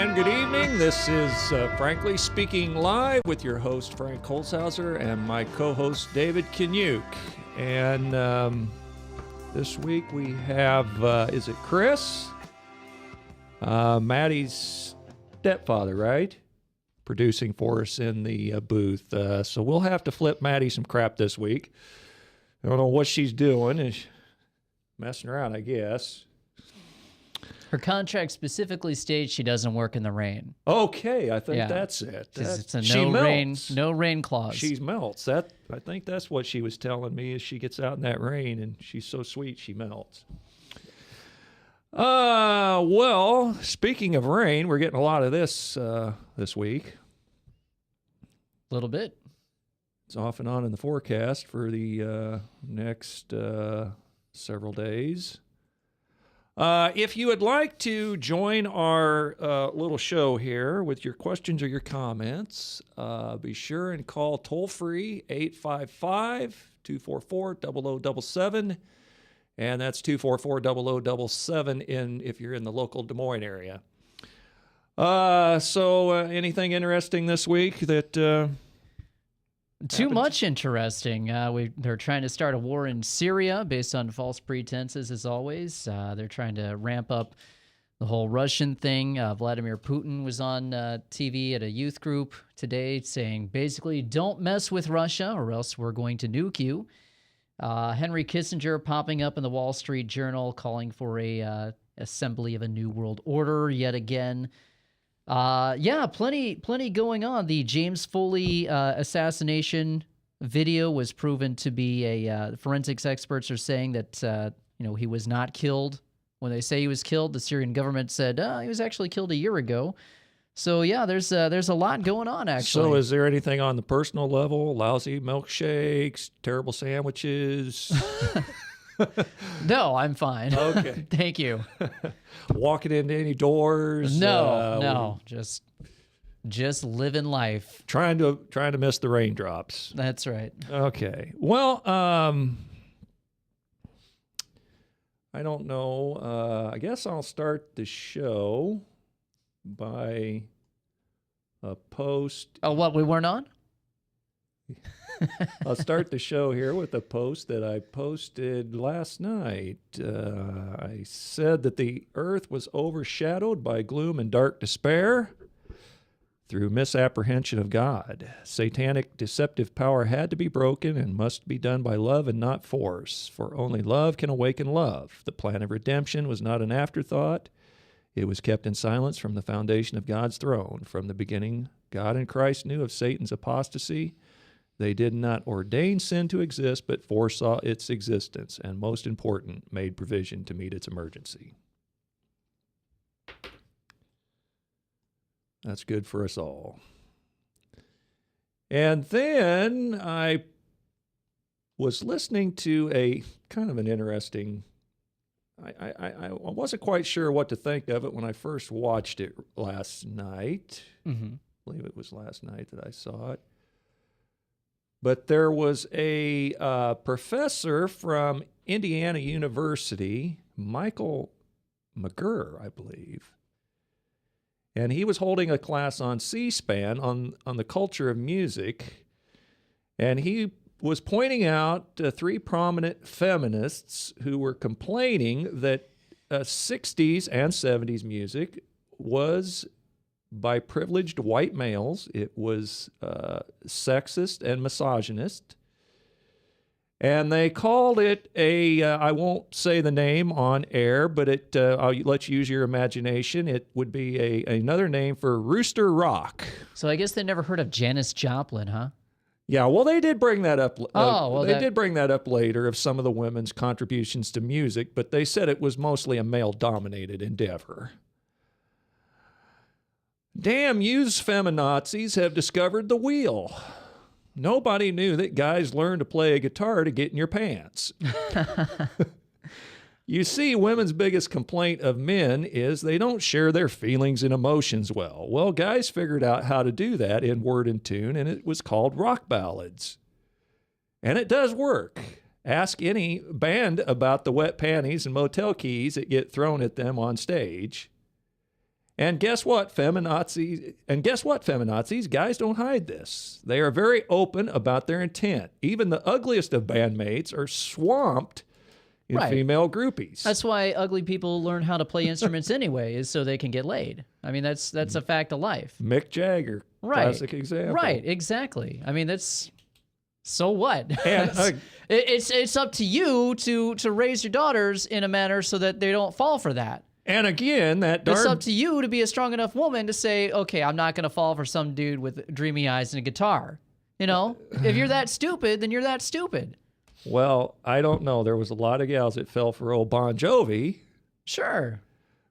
And good evening. This is Frankly Speaking Live with your host, Frank Holzhauser, and my co-host, David Kenyuk. And this week we have, is it Chris? Maddie's stepfather, right? Producing for us in the booth. So we'll have to flip Maddie some crap this week. I don't know what she's doing. Is messing around, I guess. Her contract specifically states she doesn't work in the rain. Okay, I think that's it. It's a no rain clause. She melts. I think that's what she was telling me. Is she gets out in that rain and she's so sweet she melts. Well, speaking of rain, we're getting a lot of this this week. A little bit. It's off and on in the forecast for the next several days. If you would like to join our little show here with your questions or your comments, be sure and call toll-free 855-244-0077, and that's 244-0077 if you're in the local Des Moines area. So anything interesting this week that... Too much interesting. They're trying to start a war in Syria based on false pretenses, as always. They're trying to ramp up the whole Russian thing. Vladimir Putin was on TV at a youth group today saying, basically, don't mess with Russia or else we're going to nuke you. Henry Kissinger popping up in the Wall Street Journal calling for a assembly of a new world order yet again. Plenty going on. The James Foley assassination video was proven to be forensics experts are saying that he was not killed. When they say he was killed, the Syrian government said he was actually killed a year ago. So yeah, there's a lot going on actually. So is there anything on the personal level? Lousy milkshakes, terrible sandwiches? No, I'm fine. Okay. Thank you. Walking into any doors? No. Just living life. Trying to miss the raindrops. That's right. Okay. Well, I don't know. I guess I'll start the show by a post. Oh, what, we weren't on? I'll start the show here with a post that I posted last night. I said that the earth was overshadowed by gloom and dark despair through misapprehension of God. Satanic deceptive power had to be broken and must be done by love and not force, for only love can awaken love. The plan of redemption was not an afterthought. It was kept in silence from the foundation of God's throne. From the beginning, God and Christ knew of Satan's apostasy. They did not ordain sin to exist, but foresaw its existence, and most important, made provision to meet its emergency. That's good for us all. And then I was listening to a kind of an interesting, I wasn't quite sure what to think of it when I first watched it last night. Mm-hmm. I believe it was last night that I saw it. But there was a professor from Indiana University, Michael McGurr, I believe, and he was holding a class on C-SPAN on the culture of music, and he was pointing out three prominent feminists who were complaining that 60s and 70s music was by privileged white males. It was sexist and misogynist. And they called it I won't say the name on air, but I'll let you use your imagination. It would be another name for rooster rock. So I guess they never heard of Janis Joplin, huh? Yeah, well, they did bring that up. They did bring that up later of some of the women's contributions to music, but they said it was mostly a male-dominated endeavor. Damn yous feminazis have discovered the wheel. Nobody knew that guys learn to play a guitar to get in your pants. You see, women's biggest complaint of men is they don't share their feelings and emotions well. Well, guys figured out how to do that in word and tune, and it was called rock ballads. And it does work. Ask any band about the wet panties and motel keys that get thrown at them on stage. And guess what, feminazis? And guess what, feminazis? Guys don't hide this. They are very open about their intent. Even the ugliest of bandmates are swamped in Right. female groupies. That's why ugly people learn how to play instruments anyway, is so they can get laid. I mean, that's a fact of life. Mick Jagger, Right. classic example. Right, exactly. I mean, that's so what? And it's up to you to raise your daughters in a manner so that they don't fall for that. and again, that It's darn up to you to be a strong enough woman to say, okay, I'm not going to fall for some dude with dreamy eyes and a guitar. You know, if you're that stupid, then you're that stupid. well, I don't know. There was a lot of gals that fell for old Bon Jovi. Sure.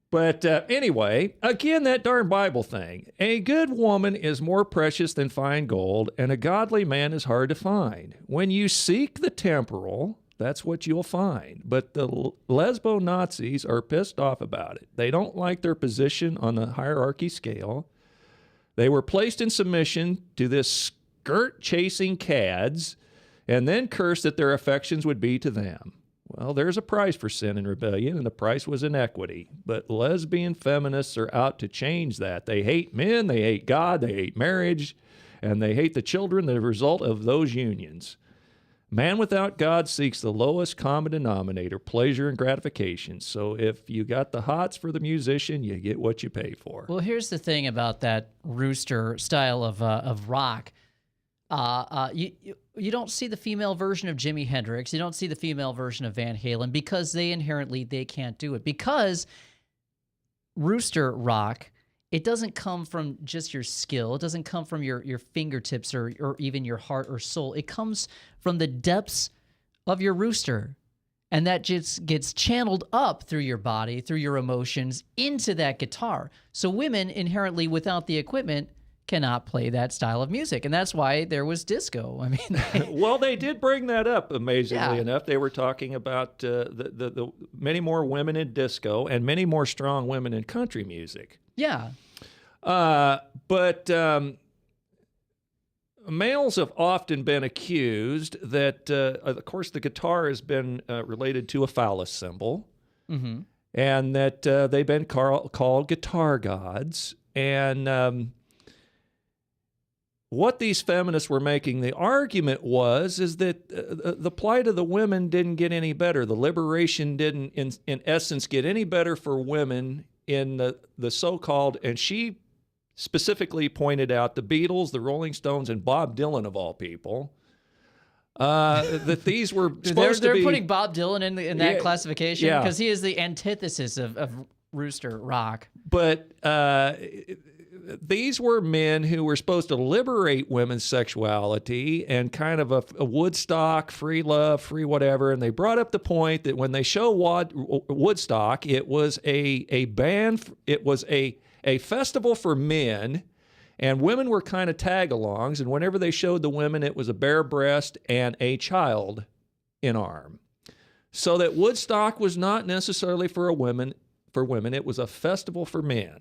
But anyway, again, that darn Bible thing. A good woman is more precious than fine gold, and a godly man is hard to find. When you seek the temporal, that's what you'll find. But the lesbo Nazis are pissed off about it. They don't like their position on the hierarchy scale. They were placed in submission to this skirt-chasing cads, and then cursed that their affections would be to them. Well, there's a price for sin and rebellion, and the price was inequity. But lesbian feminists are out to change that. They hate men, they hate God, they hate marriage, and they hate the children, the result of those unions. Man without God seeks the lowest common denominator, pleasure and gratification. So if you got the hots for the musician, you get what you pay for. Well, here's the thing about that rooster style of rock. You don't see the female version of Jimi Hendrix. You don't see the female version of Van Halen because they can't do it. Because rooster rock, it doesn't come from just your skill. It doesn't come from your fingertips or even your heart or soul. It comes from the depths of your rooster. And that just gets channeled up through your body, through your emotions, into that guitar. So women inherently, without the equipment, cannot play that style of music. And that's why there was disco. I mean, Well, they did bring that up, amazingly Yeah. enough. They were talking about the many more women in disco and many more strong women in country music. yeah. But males have often been accused that, of course, the guitar has been related to a phallus symbol, Mm-hmm. and that they've been called guitar gods. And what these feminists were making the argument is that the plight of the women didn't get any better. The liberation didn't, in essence, get any better for women in the so-called, and she specifically pointed out the Beatles, the Rolling Stones, and Bob Dylan, of all people, that these were supposed They're to be... putting Bob Dylan in that Yeah, classification yeah. because he is the antithesis of rooster rock. But these were men who were supposed to liberate women's sexuality and kind of a Woodstock, free love, free whatever. And they brought up the point that when they show Woodstock, it was a band, it was a festival for men, and women were kind of tag-alongs. And whenever they showed the women, it was a bare breast and a child in arm. So that Woodstock was not necessarily for women. It was a festival for men.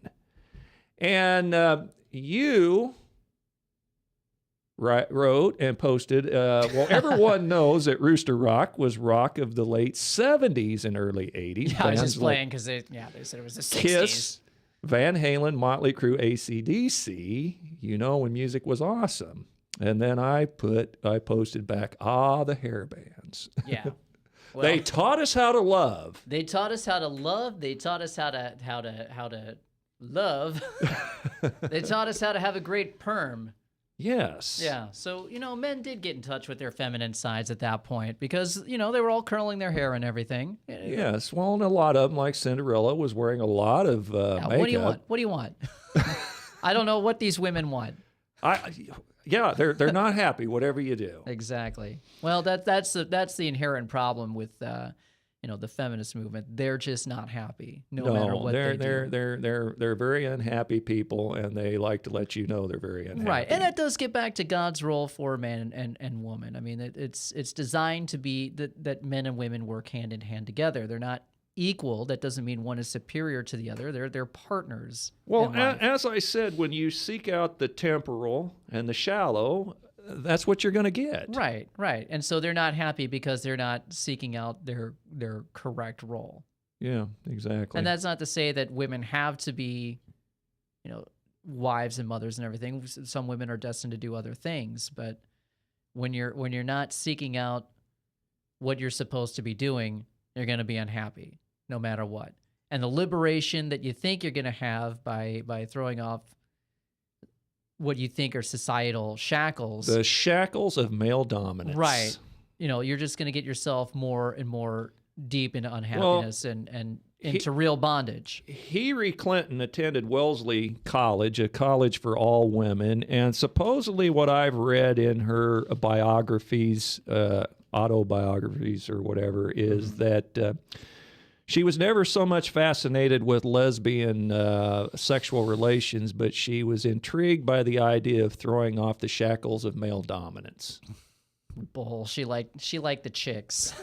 And you wrote and posted, well, everyone knows that Rooster Rock was rock of the late 70s and early 80s. Yeah, I was Bands just like playing because they said it was the 60s. Kiss, Van Halen, Motley Crue, AC/DC, when music was awesome. And then I posted back, the hair bands. Yeah. Well, They taught us how to love. they taught us how to love. They taught us how to love. They taught us how to have a great perm. Yes. Yeah. So, men did get in touch with their feminine sides at that point because, they were all curling their hair and everything. Yes. Well, and a lot of them, like Cinderella, was wearing a lot of Yeah, makeup. what do you want? What do you want? I don't know what these women want. Yeah, they're not happy, whatever you do. Exactly. Well, that's the inherent problem with the feminist movement. They're just not happy, no matter what they do. They're very unhappy people, and they like to let you know they're very unhappy. Right, and that does get back to God's role for man and woman. I mean, it's designed to be that men and women work hand in hand together. They're not equal. That doesn't mean one is superior to the other. They're partners. Well, in life. as I said, when you seek out the temporal and the shallow, that's what you're going to get. Right. And so they're not happy because they're not seeking out their correct role. Yeah, exactly. And that's not to say that women have to be wives and mothers and everything. Some women are destined to do other things, but when you're not seeking out what you're supposed to be doing, you're going to be unhappy no matter what. And the liberation that you think you're going to have by throwing off what you think are societal shackles. The shackles of male dominance. Right. You're just going to get yourself more and more deep into unhappiness and into real bondage. Hillary Clinton attended Wellesley College, a college for all women, and supposedly what I've read in her biographies, autobiographies or whatever, is that she was never so much fascinated with lesbian sexual relations, but she was intrigued by the idea of throwing off the shackles of male dominance. Bull. She liked the chicks.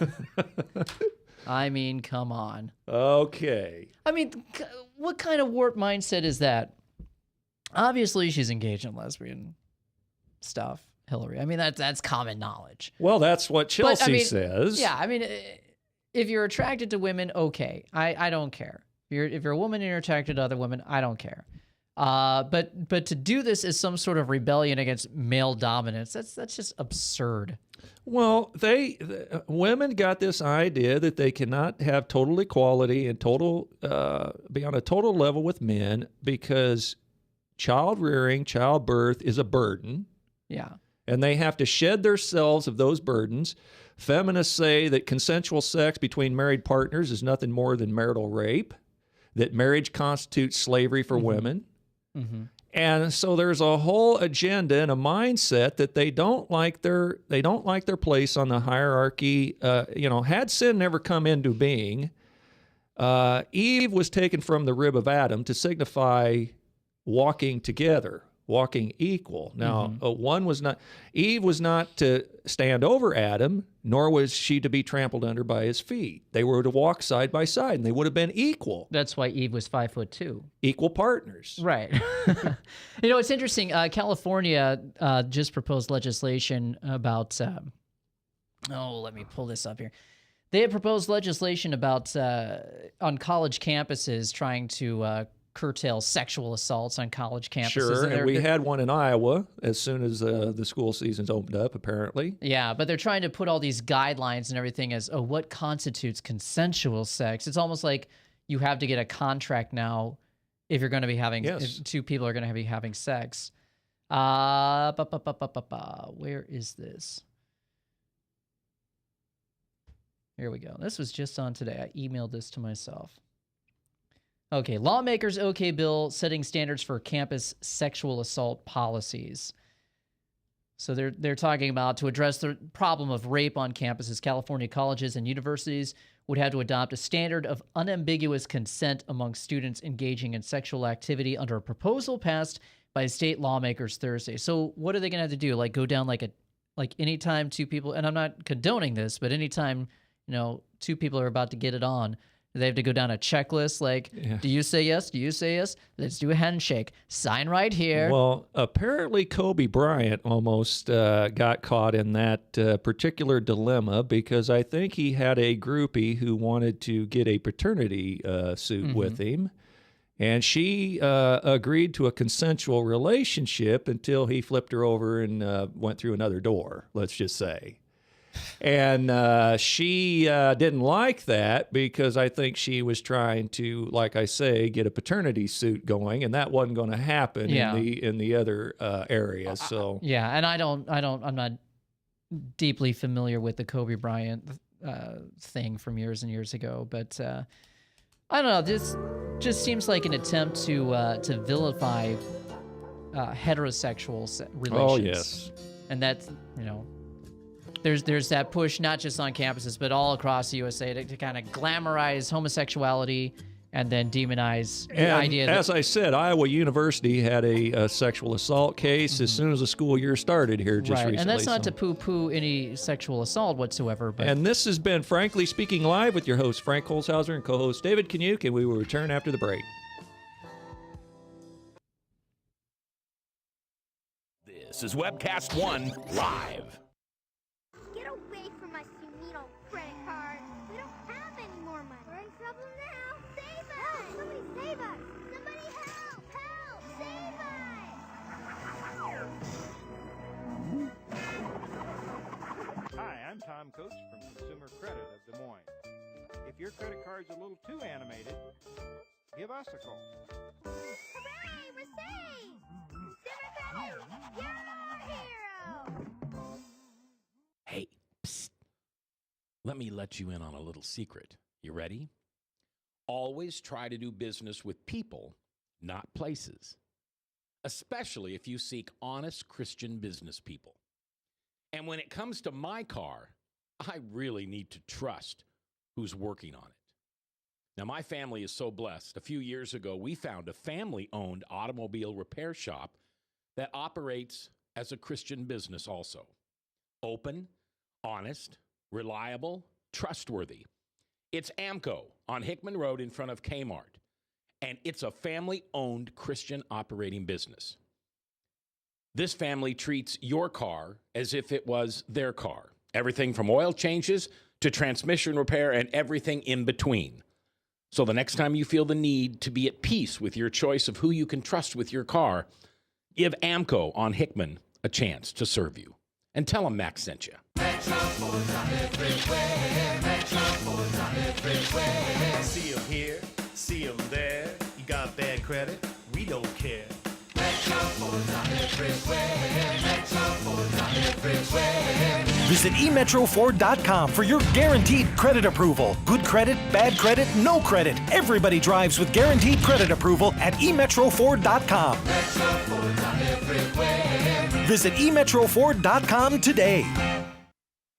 I mean, come on. Okay. I mean, what kind of warped mindset is that? Obviously, she's engaged in lesbian stuff, Hillary. I mean, that's common knowledge. Well, that's what Chelsea says. Yeah, I mean, if you're attracted to women, okay, I don't care. If you're a woman and you're attracted to other women, I don't care. But to do this as some sort of rebellion against male dominance, that's just absurd. Well, women got this idea that they cannot have total equality and be on a total level with men because child rearing, childbirth is a burden. Yeah. And they have to shed themselves of those burdens. Feminists say that consensual sex between married partners is nothing more than marital rape, that marriage constitutes slavery for women. Mm-hmm. And so there's a whole agenda and a mindset that they don't like their place on the hierarchy. Had sin never come into being, Eve was taken from the rib of Adam to signify walking together, walking equal. Now, Eve was not to stand over Adam, nor was she to be trampled under by his feet. They were to walk side by side, and they would have been equal. That's why Eve was 5'2". Equal partners. Right. It's interesting. California just proposed legislation about, let me pull this up here. They had proposed legislation about on college campuses trying to curtail sexual assaults on college campuses. Sure, and we had one in Iowa as soon as the school season's opened up, apparently. Yeah, but they're trying to put all these guidelines and everything as, what constitutes consensual sex. It's almost like you have to get a contract now if you're going to be having, if two people are going to be having sex. Where is this? Here we go. This was just on today. I emailed this to myself. Okay, lawmakers okay bill setting standards for campus sexual assault policies. So they're talking about to address the problem of rape on campuses, California colleges and universities would have to adopt a standard of unambiguous consent among students engaging in sexual activity under a proposal passed by state lawmakers Thursday. So what are they going to have to do? Like go down like anytime two people, and I'm not condoning this, but anytime, two people are about to get it on, they have to go down a checklist like, Do you say yes? Do you say yes? Let's do a handshake. Sign right here. Well, apparently Kobe Bryant almost got caught in that particular dilemma because I think he had a groupie who wanted to get a paternity suit with him. And she agreed to a consensual relationship until he flipped her over and went through another door, let's just say. And she didn't like that because I think she was trying to, like I say, get a paternity suit going, and that wasn't going to happen in the other areas. So and I'm not deeply familiar with the Kobe Bryant thing from years and years ago, but I don't know. This just seems like an attempt to vilify heterosexual relations. Oh yes, and that's There's that push, not just on campuses, but all across the USA to kind of glamorize homosexuality and then demonize the idea that... As I said, Iowa University had a sexual assault case as soon as the school year started here just recently. And that's not to poo-poo any sexual assault whatsoever. But... And this has been Frankly Speaking Live with your host, Frank Holzhauser, and co-host David Canuck, and we will return after the break. This is Webcast One Live. Get away from us, you needle credit card. We don't have any more money. We're in trouble now. Save us! Help, somebody save us! Somebody help! Help! Tom Coates from Consumer Credit of Des Moines. If your credit card's a little too animated, give us a call. Hooray, we're saved! Consumer Credit, you're our hero! Hey, psst. Let me let you in on a little secret. You ready? Always try to do business with people, not places. Especially if you seek honest Christian business people. And when it comes to my car, I really need to trust who's working on it. Now, my family is so blessed. A few years ago, we found a family-owned automobile repair shop that operates as a Christian business also. Open, honest, reliable, trustworthy. It's AMCO on Hickman Road in front of Kmart. And it's a family-owned Christian operating business. This family treats your car as if it was their car. Everything from oil changes to transmission repair and everything in between. So the next time you feel the need to be at peace with your choice of who you can trust with your car, give AMCO on Hickman a chance to serve you. And tell them Max sent you. See them here, see them there. You got bad credit? We don't care. Visit emetroford.com for your guaranteed credit approval. Good credit, bad credit, no credit. Everybody drives with guaranteed credit approval at emetroford.com. Visit emetroford.com today.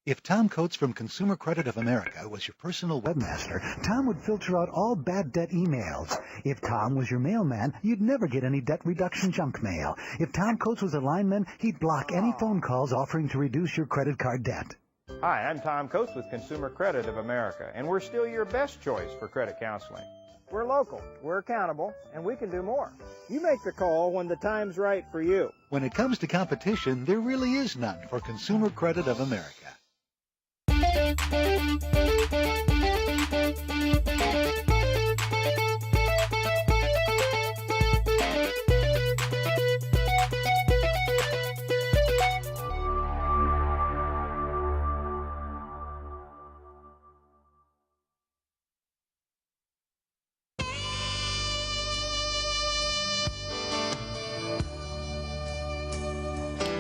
If Tom Coates from Consumer Credit of America was your personal webmaster, Tom would filter out all bad debt emails. If Tom was your mailman, you'd never get any debt reduction junk mail. If Tom Coates was a lineman, he'd block any phone calls offering to reduce your credit card debt. Hi, I'm Tom Coates with Consumer Credit of America, and we're still your best choice for credit counseling. We're local, we're accountable, and we can do more. You make the call when the time's right for you. When it comes to competition, there really is none for Consumer Credit of America.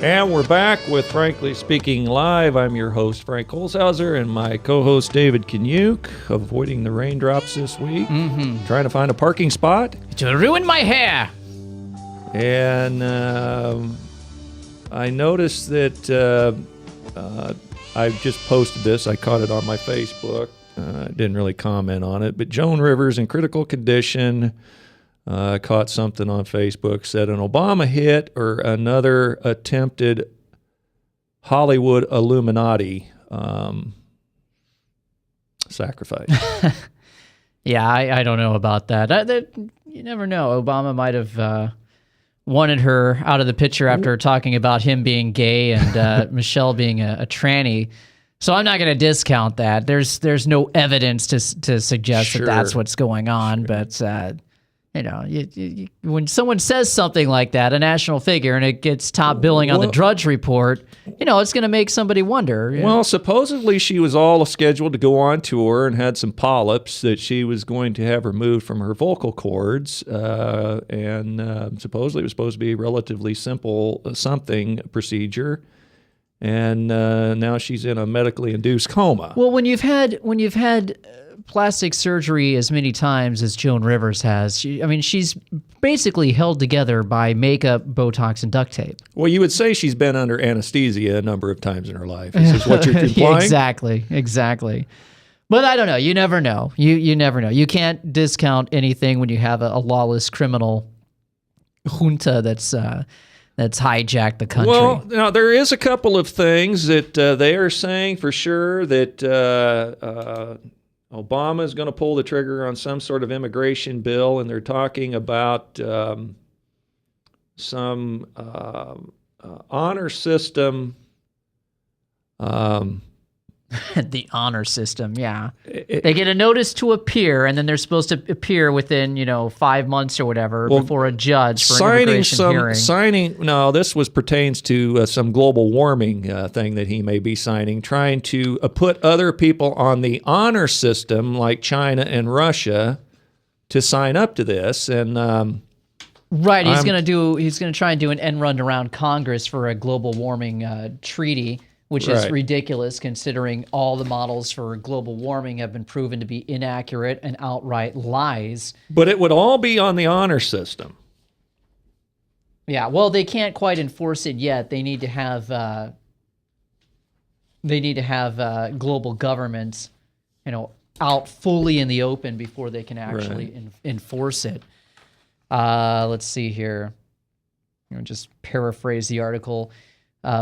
And we're back with Frankly Speaking Live. I'm your host, Frank Holzhauser, and my co-host, David Kanyuk, avoiding the raindrops this week, trying to find a parking spot. To ruin my hair. And I noticed that I just posted this. I caught it on my Facebook. I didn't really comment on it. But Joan Rivers in critical condition. Caught something on Facebook, said an Obama hit or another attempted Hollywood Illuminati sacrifice. Yeah, I don't know about that. You never know. Obama might have wanted her out of the picture after talking about him being gay and Michelle being a tranny. So I'm not going to discount that. There's no evidence to suggest that that's what's going on, but... You know, when someone says something like that, a national figure, and it gets top billing on the Drudge Report, you know, it's going to make somebody wonder. Well, supposedly she was all scheduled to go on tour and had some polyps that she was going to have removed from her vocal cords, and supposedly it was supposed to be a relatively simple procedure. And now she's in a medically induced coma. Well, when you've had plastic surgery as many times as Joan Rivers has, she's basically held together by makeup, Botox, and duct tape. Well, you would say she's been under anesthesia a number of times in her life. Is this what you're implying? Exactly. But I don't know. You never know. You never know. You can't discount anything when you have a lawless criminal junta that's hijacked the country. Well, now there is a couple of things that they are saying for sure that Obama is going to pull the trigger on some sort of immigration bill, and they're talking about some honor system The honor system, yeah. They get a notice to appear, and then they're supposed to appear within, 5 months or whatever before a judge for an immigration hearing. No, this pertains to some global warming thing that he may be signing, trying to put other people on the honor system, like China and Russia, to sign up to this. And right, he's going to try and do an end run around Congress for a global warming treaty, which is ridiculous considering all the models for global warming have been proven to be inaccurate and outright lies. But it would all be on the honor system. Yeah, well, they can't quite enforce it yet. They need to have global governments, out fully in the open before they can actually enforce it. Let's see here. I'll just paraphrase the article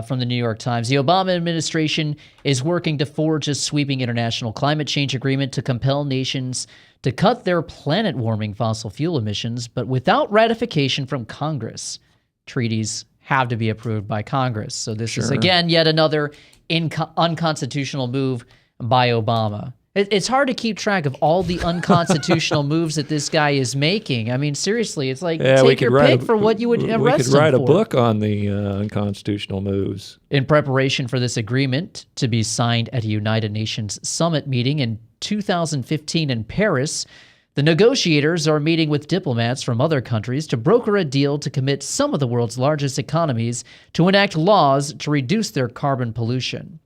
from the New York Times. The Obama administration is working to forge a sweeping international climate change agreement to compel nations to cut their planet-warming fossil fuel emissions, but without ratification from Congress. Treaties have to be approved by Congress. So this is, again, yet another unconstitutional move by Obama. It's hard to keep track of all the unconstitutional moves that this guy is making. I mean, seriously, it's like take your pick for what you would arrest him for. We could write a book on the unconstitutional moves. In preparation for this agreement to be signed at a United Nations summit meeting in 2015 in Paris, the negotiators are meeting with diplomats from other countries to broker a deal to commit some of the world's largest economies to enact laws to reduce their carbon pollution.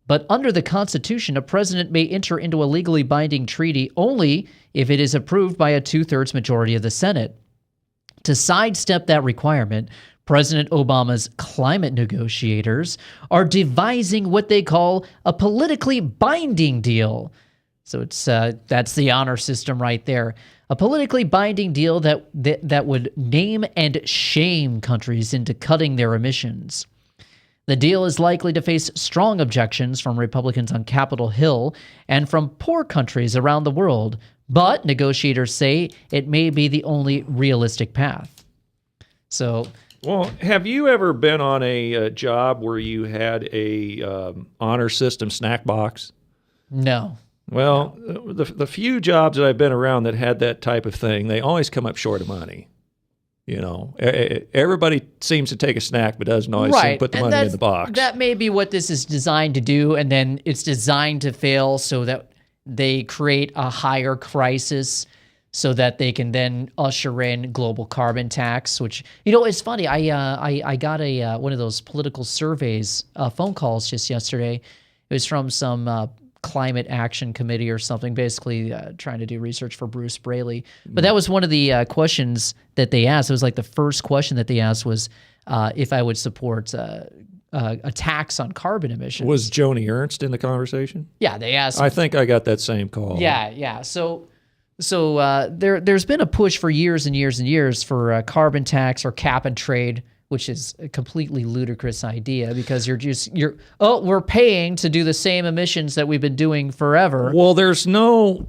But under the Constitution, a president may enter into a legally binding treaty only if it is approved by a 2/3 majority of the Senate. To sidestep that requirement, President Obama's climate negotiators are devising what they call a politically binding deal. So that's the honor system right there. A politically binding deal that would name and shame countries into cutting their emissions. The deal is likely to face strong objections from Republicans on Capitol Hill and from poor countries around the world, but negotiators say it may be the only realistic path. So, well, have you ever been on a job where you had a honor system snack box? No. Well, the few jobs that I've been around that had that type of thing, they always come up short of money. Everybody seems to take a snack, but doesn't always seem to put the money in the box. That may be what this is designed to do, and then it's designed to fail so that they create a higher crisis so that they can then usher in global carbon tax, which, it's funny. I got one of those political surveys, phone calls just yesterday. It was from some climate action committee or something, basically trying to do research for Bruce Braley. But that was one of the questions that they asked. It was like the first question that they asked was if I would support a tax on carbon emissions. Was Joni Ernst in the conversation? Yeah, they asked. I think I got that same call. Yeah. So there's been a push for years and years and years for a carbon tax or cap and trade, which is a completely ludicrous idea because we're paying to do the same emissions that we've been doing forever. Well, there's no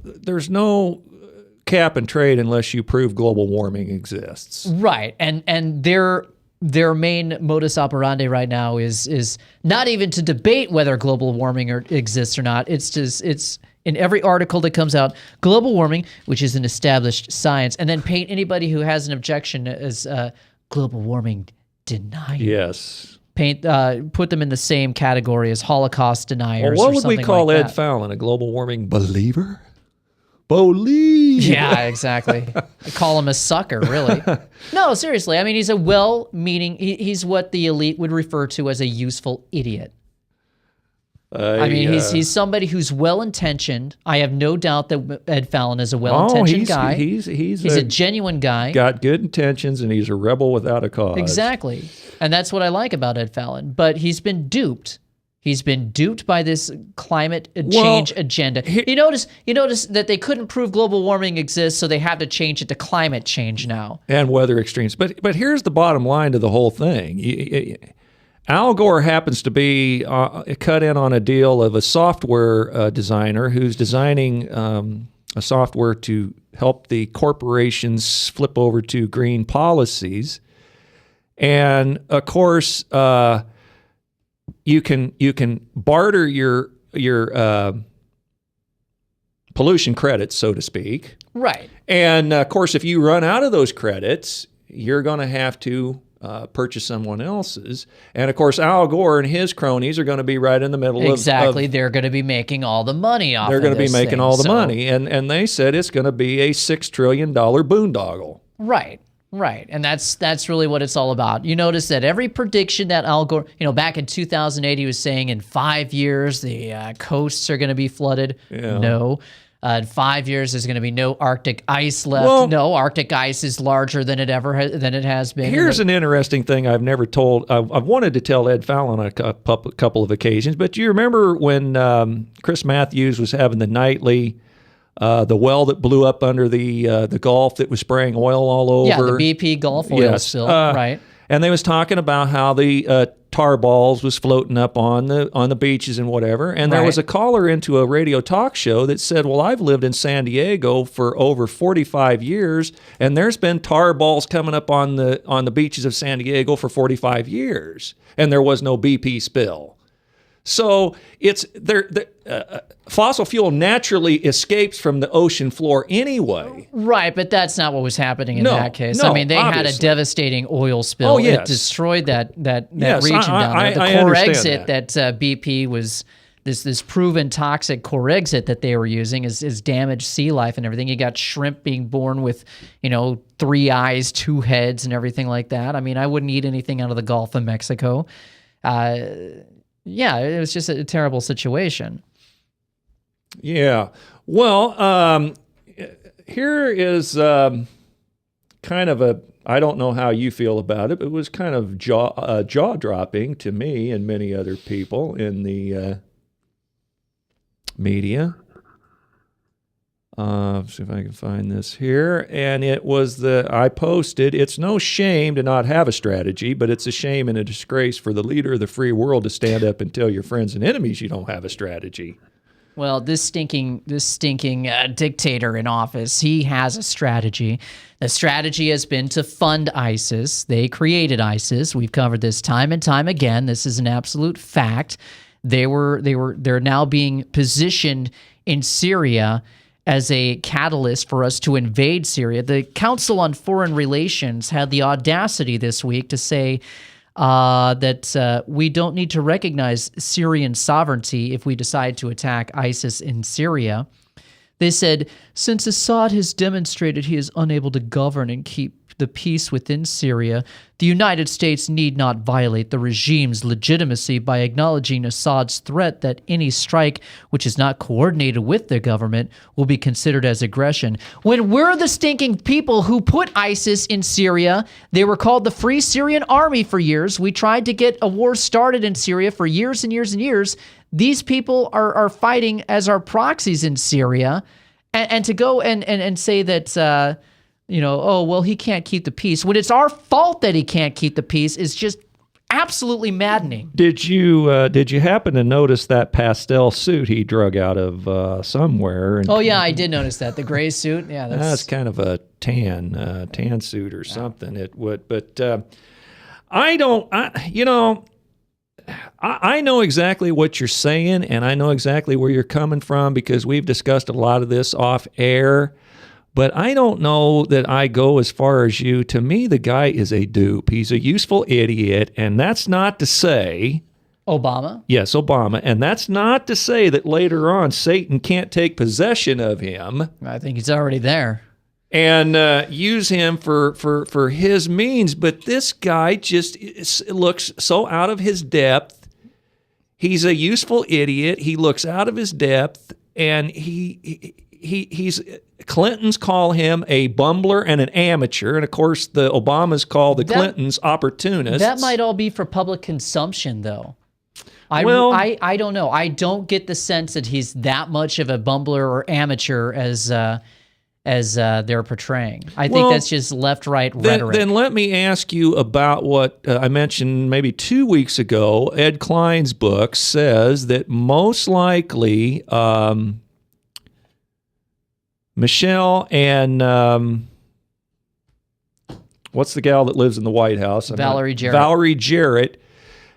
cap and trade unless you prove global warming exists. Right. And their main modus operandi right now is not even to debate whether global warming exists or not. It's in every article that comes out, global warming, which is an established science, and then paint anybody who has an objection as global warming denier. Yes. Put them in the same category as Holocaust deniers. Well, what would we call like Ed Fallon? A global warming believer? Believe. Yeah, exactly. I call him a sucker, really. No, seriously. I mean, he's a well-meaning. He's what the elite would refer to as a useful idiot. He's somebody who's well-intentioned. I have no doubt that Ed Fallon is a well-intentioned guy. He's a genuine guy. Got good intentions, and he's a rebel without a cause. Exactly. And that's what I like about Ed Fallon. But he's been duped. He's been duped by this climate change agenda. You notice that they couldn't prove global warming exists, so they have to change it to climate change now. And weather extremes. But here's the bottom line to the whole thing. Al Gore happens to be cut in on a deal of a software designer who's designing a software to help the corporations flip over to green policies. And of course, you can barter your your pollution credits, so to speak. Right. And of course, if you run out of those credits, you're going to have to purchase someone else's. And of course, Al Gore and his cronies are going to be right in the middle Exactly. of They're going to be making all the money off they're of going to be this making thing, all the so- money. And they said it's going to be a $6 trillion boondoggle. Right. Right. And that's really what it's all about. You notice that every prediction that Al Gore, back in 2008, he was saying in 5 years, the coasts are going to be flooded. Yeah. No. In 5 years, there's going to be no Arctic ice left. Well- No, Arctic ice is larger than it has been. Here's an interesting thing I've never told. I've wanted to tell Ed Fallon on a couple of occasions, but you remember when Chris Matthews was having the nightly, the well that blew up under the Gulf that was spraying oil all over? Yeah, the BP Gulf oil Yes. spill, right. And they was talking about how the tar balls was floating up on the beaches and whatever. And there was a caller into a radio talk show that said, well, I've lived in San Diego for over 45 years, and there's been tar balls coming up on the beaches of San Diego for 45 years, and there was no BP spill. So it's fossil fuel naturally escapes from the ocean floor anyway. Right, but that's not what was happening in No, that case. no, I mean, they had a obviously. devastating oil spill. Oh, yes. It destroyed that Yes, region down there. The I core understand exit that BP was this proven toxic core exit that they were using is damaged sea life and everything. You got shrimp being born with 3 eyes, 2 heads, and everything like that. I mean, I wouldn't eat anything out of the Gulf of Mexico. Yeah, it was just a terrible situation. Yeah. Well, here is kind of I don't know how you feel about it, but it was kind of jaw-dropping to me and many other people in the media. See if I can find this here. And it was I posted, it's no shame to not have a strategy, but it's a shame and a disgrace for the leader of the free world to stand up and tell your friends and enemies you don't have a strategy. Well, this stinking dictator in office, he has a strategy. The strategy has been to fund ISIS. They created ISIS. We've covered this time and time again. This is an absolute fact. They're now being positioned in Syria as a catalyst for us to invade Syria. The Council on Foreign Relations had the audacity this week to say that we don't need to recognize Syrian sovereignty if we decide to attack ISIS in Syria. They said, since Assad has demonstrated he is unable to govern and keep the peace within Syria, the United States need not violate the regime's legitimacy by acknowledging Assad's threat that any strike which is not coordinated with the government will be considered as aggression. When we're the stinking people who put ISIS in Syria, they were called the Free Syrian Army for years. We tried to get a war started in Syria for years and years and years. These people are fighting as our proxies in Syria. And to go and say that, oh, well, he can't keep the peace, when it's our fault that he can't keep the peace, is just absolutely maddening. Did you happen to notice that pastel suit he drug out of somewhere? And Oh, yeah, I did notice that. The gray suit. Yeah, that's kind of a tan suit or something. It would, but I know exactly what you're saying, and I know exactly where you're coming from because we've discussed a lot of this off air. But I don't know that I go as far as you. To me, the guy is a dupe. He's a useful idiot, and that's not to say... Obama? Yes, Obama. And that's not to say that later on Satan can't take possession of him. I think he's already there. And use him for his means. But this guy just looks so out of his depth. He's a useful idiot. He looks out of his depth, and he's Clintons call him a bumbler and an amateur, and of course the Obamas call the Clintons opportunists. That might all be for public consumption, though. I don't know. I don't get the sense that he's that much of a bumbler or amateur as they're portraying. I think that's just left-right rhetoric. Then let me ask you about what I mentioned maybe 2 weeks ago. Ed Klein's book says that most likely Michelle and what's the gal that lives in the White House? Valerie Jarrett. Valerie Jarrett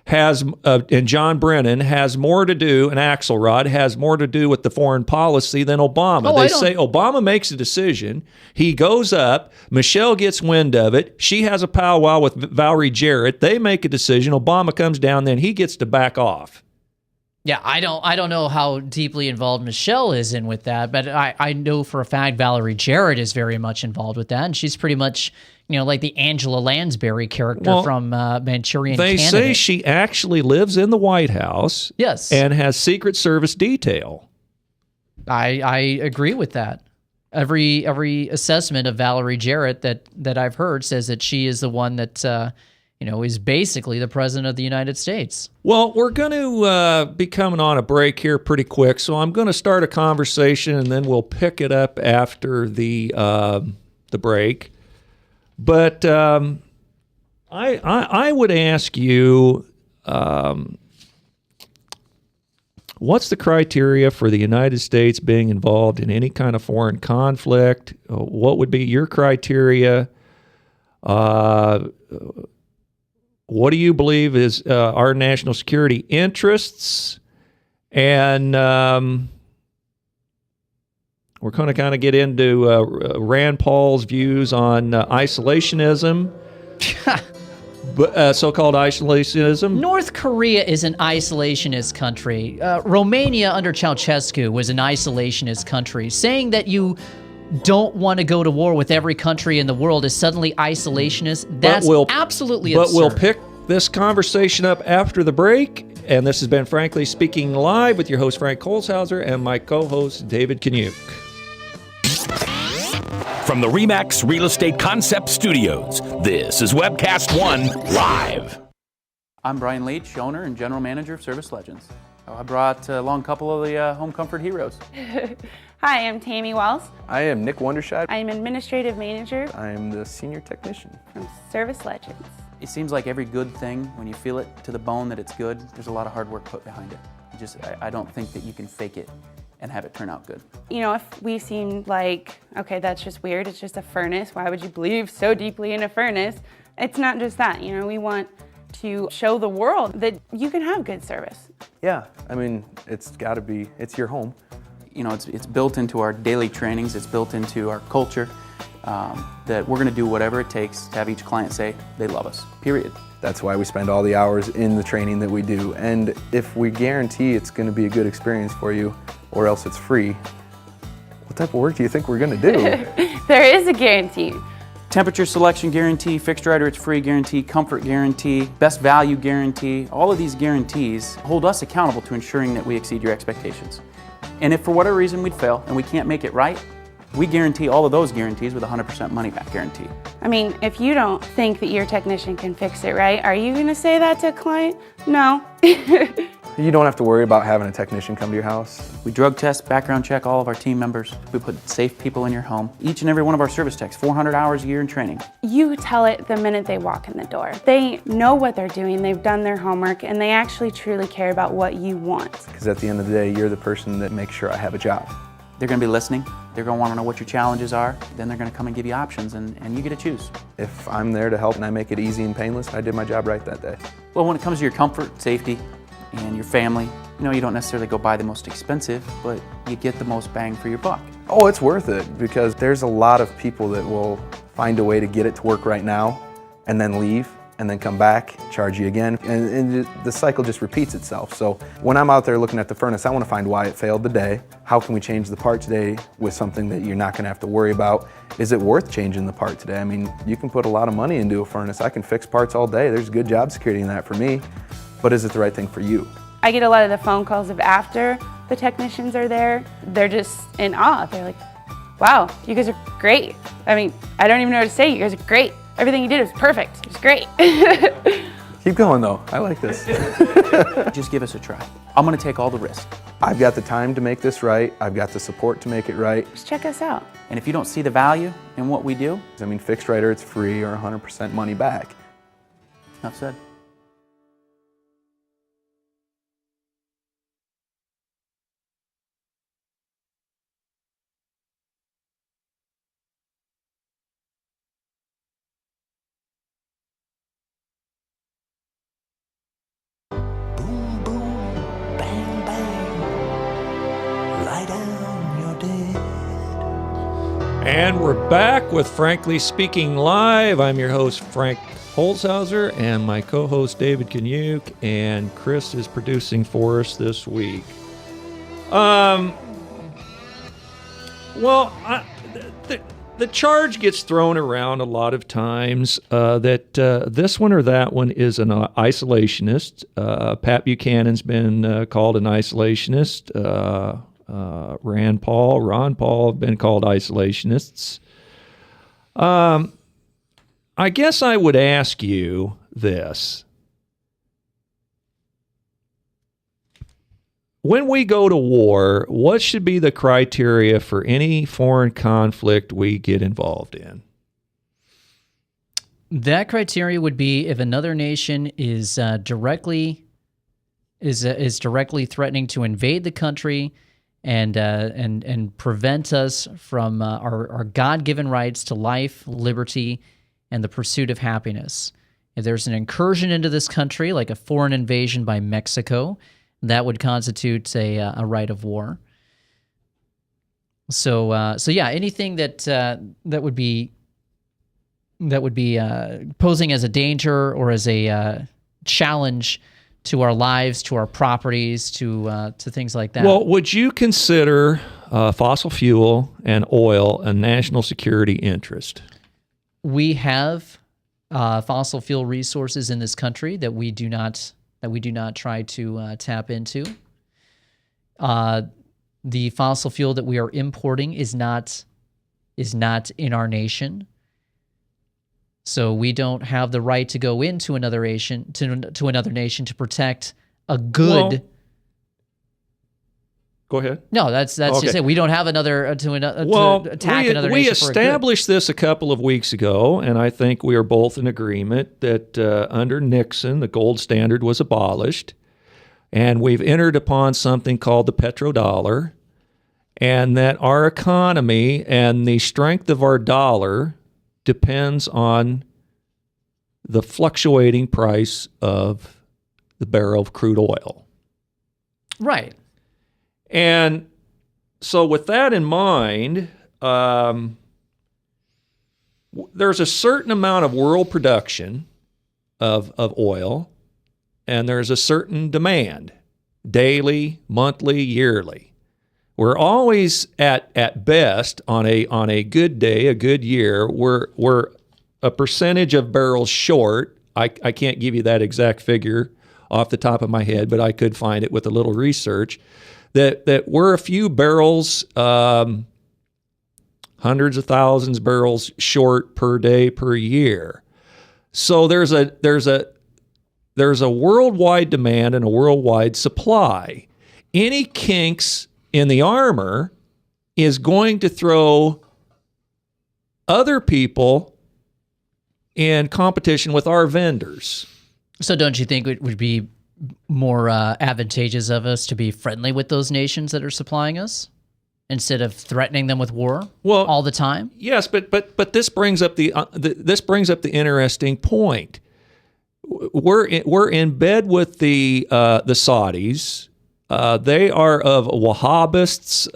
and John Brennan has more to do, and Axelrod has more to do with the foreign policy than Obama. They say Obama makes a decision. He goes up. Michelle gets wind of it. She has a powwow with Valerie Jarrett. They make a decision. Obama comes down. Then he gets to back off. Yeah, I don't know how deeply involved Michelle is in with that, but I know for a fact Valerie Jarrett is very much involved with that, and she's pretty much, like the Angela Lansbury character from Manchurian Candidate. They say she actually lives in the White House. Yes. And has Secret Service detail. I agree with that. Every assessment of Valerie Jarrett that I've heard says that she is the one that is basically the president of the United States. Well, we're going to be coming on a break here pretty quick, so I'm going to start a conversation, and then we'll pick it up after the break. But I would ask you, what's the criteria for the United States being involved in any kind of foreign conflict? What would be your criteria? What do you believe is our national security interests? And we're going to kind of get into Rand Paul's views on isolationism, so-called isolationism. North Korea is an isolationist country. Romania under Ceausescu was an isolationist country. Saying that you don't want to go to war with every country in the world is suddenly isolationist. That's absolutely absurd. But we'll pick this conversation up after the break. And this has been Frankly Speaking Live with your host, Frank Holzhauser, and my co-host, David Kaniuk. From the RE/MAX Real Estate Concept Studios, this is Webcast One Live. I'm Brian Leach, owner and general manager of Service Legends. I brought along a couple of the home comfort heroes. Hi, I'm Tammy Wells. I am Nick Wondershide. I'm administrative manager. I am the senior technician from Service Legends. It seems like every good thing, when you feel it to the bone that it's good, there's a lot of hard work put behind it. I don't think that you can fake it and have it turn out good. If we seem like, okay, that's just weird, it's just a furnace, why would you believe so deeply in a furnace? It's not just that, we want to show the world that you can have good service. Yeah, it's your home. It's built into our daily trainings, it's built into our culture, that we're gonna do whatever it takes to have each client say they love us, period. That's why we spend all the hours in the training that we do. And if we guarantee it's gonna be a good experience for you, or else it's free, what type of work do you think we're gonna do? There is a guarantee. Temperature selection guarantee, fixed right or it's free guarantee, comfort guarantee, best value guarantee. All of these guarantees hold us accountable to ensuring that we exceed your expectations. And if for whatever reason we'd fail and we can't make it right, we guarantee all of those guarantees with a 100% money back guarantee. If you don't think that your technician can fix it right, are you gonna say that to a client? No. You don't have to worry about having a technician come to your house. We drug test, background check all of our team members. We put safe people in your home. Each and every one of our service techs, 400 hours a year in training. You tell it the minute they walk in the door. They know what they're doing, they've done their homework, and they actually truly care about what you want. Because at the end of the day, you're the person that makes sure I have a job. They're gonna be listening. They're gonna wanna know what your challenges are. Then they're gonna come and give you options, and you get to choose. If I'm there to help and I make it easy and painless, I did my job right that day. Well, when it comes to your comfort, safety, and your family, you don't necessarily go buy the most expensive, but you get the most bang for your buck. Oh, it's worth it, because there's a lot of people that will find a way to get it to work right now and then leave and then come back, charge you again, and the cycle just repeats itself. So when I'm out there looking at the furnace, I want to find why it failed today. How can we change the part today with something that you're not going to have to worry about? Is it worth changing the part today? You can put a lot of money into a furnace. I can fix parts all day. There's good job security in that for me. But is it the right thing for you? I get a lot of the phone calls of after the technicians are there. They're just in awe. They're like, wow, you guys are great. I don't even know what to say. You guys are great. Everything you did was perfect. It was great. Keep going though. I like this. Just give us a try. I'm gonna take all the risk. I've got the time to make this right. I've got the support to make it right. Just check us out. And if you don't see the value in what we do, fixed right or it's free or 100% money back. Enough said. And we're back with Frankly Speaking Live. I'm your host, Frank Holzhauser, and my co-host, David Kanyuk, and Chris is producing for us this week. The charge gets thrown around a lot of times that this one or that one is an isolationist. Pat Buchanan's been called an isolationist. Ron Paul have been called isolationists. I guess I would ask you this. When we go to war, what should be the criteria for any foreign conflict we get involved in? That criteria would be if another nation is directly threatening to invade the country and prevent us from our God-given rights to life, liberty, and the pursuit of happiness. If there's an incursion into this country, like a foreign invasion by Mexico, that would constitute a right of war. So yeah, anything that would be posing as a danger or as a challenge to our lives, to our properties, to things like that. Well, would you consider fossil fuel and oil a national security interest? We have fossil fuel resources in this country that we do not try to tap into. The fossil fuel that we are importing is not in our nation. So we don't have the right to go into another nation to another nation to protect a good. Well, go ahead. No, that's Okay. just it. We don't have another to attack another we nation for a good. established this a couple of weeks ago, and I think we are both in agreement that under Nixon, the gold standard was abolished, and we've entered upon something called the petrodollar, and that our economy and the strength of our dollar depends on the fluctuating price of the barrel of crude oil. Right. And so with that in mind, there's a certain amount of world production of oil, and there's a certain demand, daily, monthly, yearly. We're always at best on a good day, a good year, we're a percentage of barrels short. I can't give you that exact figure off the top of my head, but I could find it with a little research. That we're a few barrels, hundreds of thousands of barrels short per day, per year. So there's a worldwide demand and a worldwide supply. Any kinks in the armor is going to throw other people in competition with our vendors. So don't you think it would be more advantageous of us to be friendly with those nations that are supplying us instead of threatening them with war all the time? Yes, but this brings up the interesting point. We're in bed with the Saudis. They are of Wahhabists.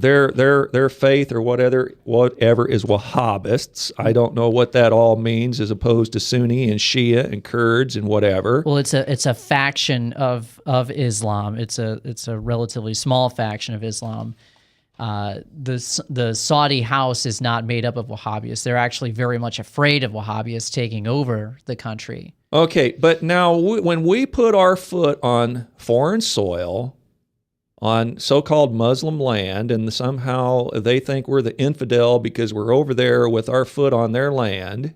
Their faith or whatever is Wahhabists. I don't know what that all means, as opposed to Sunni and Shia and Kurds and whatever. Well, it's a faction of Islam. It's a relatively small faction of Islam. The Saudi house is not made up of Wahhabists. They're actually very much afraid of Wahhabists taking over the country. Okay, but now when we put our foot on foreign soil, on so-called Muslim land, and somehow they think we're the infidel because we're over there with our foot on their land,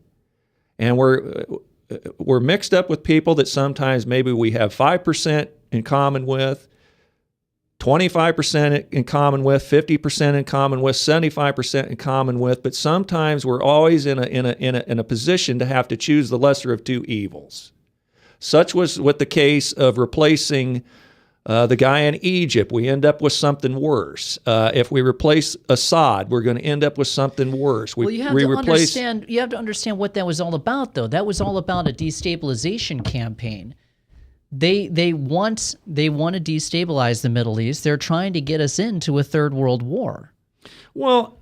and we're mixed up with people that sometimes maybe we have 5% in common with, 25% in common with, 50% in common with, 75% in common with, but sometimes we're always in a position to have to choose the lesser of two evils. Such was with the case of replacing the guy in Egypt. We end up with something worse. If we replace Assad, we're going to end up with something worse. You have to understand what that was all about, though. That was all about a destabilization campaign. They want to destabilize the Middle East. They're trying to get us into a third world war. Well,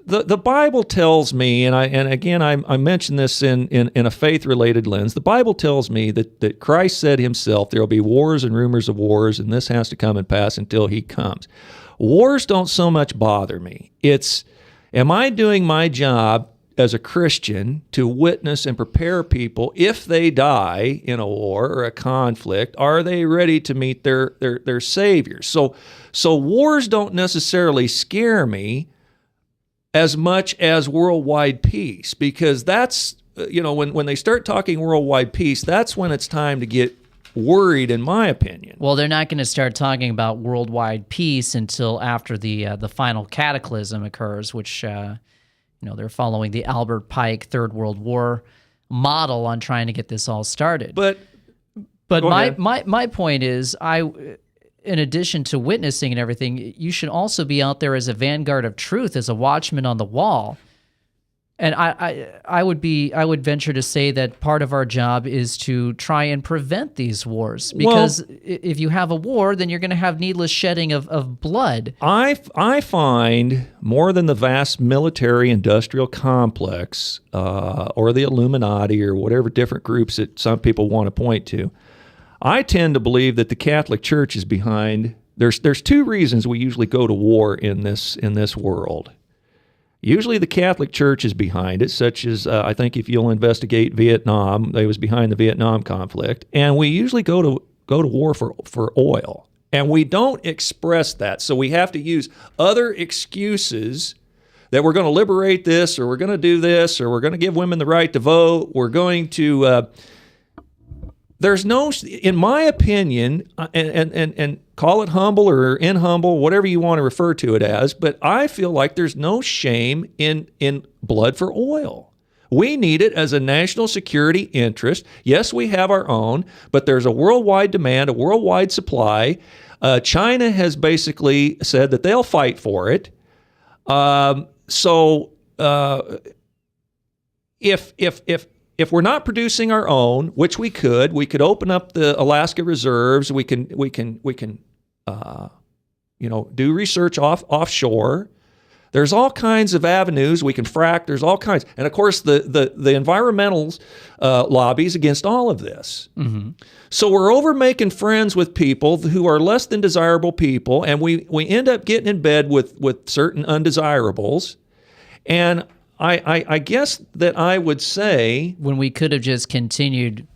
the Bible tells me, and I mentioned this in a faith-related lens. The Bible tells me that Christ said himself, there will be wars and rumors of wars, and this has to come and pass until he comes. Wars don't so much bother me. It's, am I doing my job as a Christian to witness and prepare people if they die in a war or a conflict? Are they ready to meet their Savior? So wars don't necessarily scare me as much as worldwide peace, because that's, when they start talking worldwide peace, that's when it's time to get worried, in my opinion. Well, they're not going to start talking about worldwide peace until after the final cataclysm occurs, which they're following the Albert Pike Third World War model on trying to get this all started. But my point is, in addition to witnessing and everything, you should also be out there as a vanguard of truth, as a watchman on the wall. And I would venture to say that part of our job is to try and prevent these wars, because if you have a war, then you're going to have needless shedding of blood. I find, more than the vast military-industrial complex or the Illuminati or whatever different groups that some people want to point to, I tend to believe that the Catholic Church is behind. There's two reasons we usually go to war in this world. Usually the Catholic Church is behind it, such as I think if you'll investigate Vietnam, they was behind the Vietnam conflict, and we usually go to war for oil, and we don't express that, so we have to use other excuses that we're going to liberate this, or we're going to do this, or we're going to give women the right to vote. We're going to. There's no, in my opinion, and call it humble or inhumble, whatever you want to refer to it as, but I feel like there's no shame in blood for oil. We need it as a national security interest. Yes, we have our own, but there's a worldwide demand, a worldwide supply. China has basically said that they'll fight for it. If we're not producing our own, which we could open up the Alaska reserves. We can do research offshore. There's all kinds of avenues we can frack. There's all kinds, and of course the environmental lobbies against all of this. Mm-hmm. So we're over making friends with people who are less than desirable people, and we end up getting in bed with certain undesirables, and. I guess that I would say when we could have just continued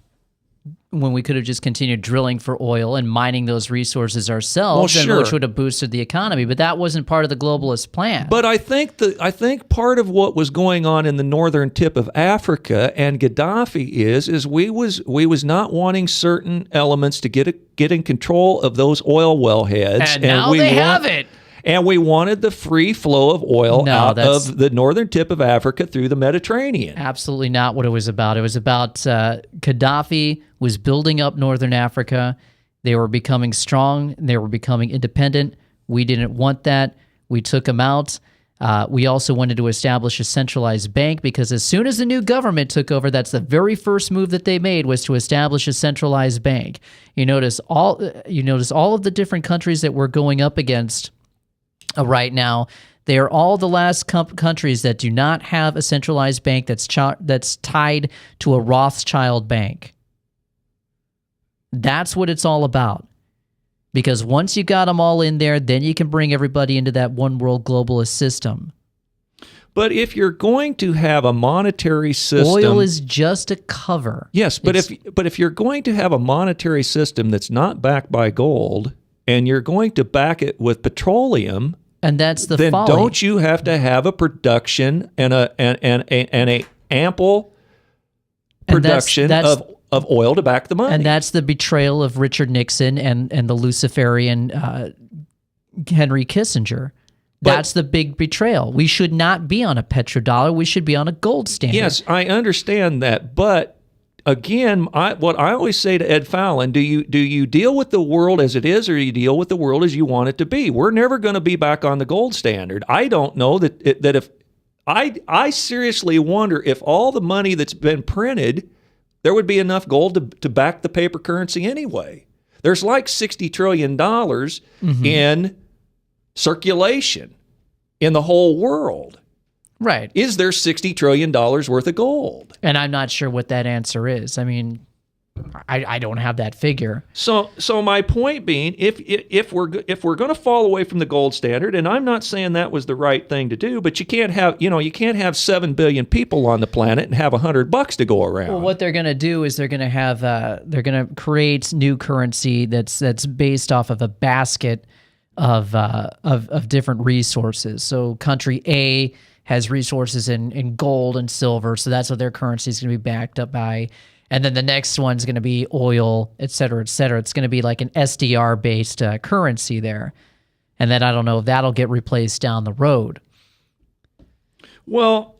drilling for oil and mining those resources ourselves, which would have boosted the economy. But that wasn't part of the globalist plan. But I think part of what was going on in the northern tip of Africa and Gaddafi is we was not wanting certain elements to get in control of those oil wellheads, and now they have it. And we wanted the free flow of oil out of the northern tip of Africa through the Mediterranean. Absolutely not what it was about. It was about Gaddafi was building up northern Africa. They were becoming strong. They were becoming independent. We didn't want that. We took them out. We also wanted to establish a centralized bank, because as soon as the new government took over, that's the very first move that they made, was to establish a centralized bank. You notice all of the different countries that we're going up against right now, they are all the last countries that do not have a centralized bank that's tied to a Rothschild bank. That's what it's all about. Because once you got them all in there, then you can bring everybody into that one world globalist system. But if you're going to have a monetary system, oil is just a cover. Yes, but if you're going to have a monetary system that's not backed by gold, and you're going to back it with petroleum, and that's the then folly. Don't you have to have a production and a ample production of oil to back the money? And that's the betrayal of Richard Nixon and the Luciferian Henry Kissinger. That's the big betrayal. We should not be on a petrodollar. We should be on a gold standard. Yes, I understand that, but again, what I always say to Ed Fallon, do you deal with the world as it is, or do you deal with the world as you want it to be? We're never going to be back on the gold standard. I don't know that if I seriously wonder if all the money that's been printed, there would be enough gold to back the paper currency anyway. There's like $60 trillion in circulation. in the whole world. Right. Is there $60 trillion worth of gold? And I'm not sure what that answer is. I mean, I don't have that figure. So my point being, if we're going to fall away from the gold standard, and I'm not saying that was the right thing to do, but you can't have 7 billion people on the planet and have $100 to go around. Well, what they're going to do is they're going to have they're going to create new currency that's based off of a basket of different resources. So country A has resources in gold and silver, so that's what their currency is going to be backed up by. And then the next one's going to be oil, et cetera, et cetera. It's going to be like an SDR-based currency there. And then I don't know if that'll get replaced down the road. Well,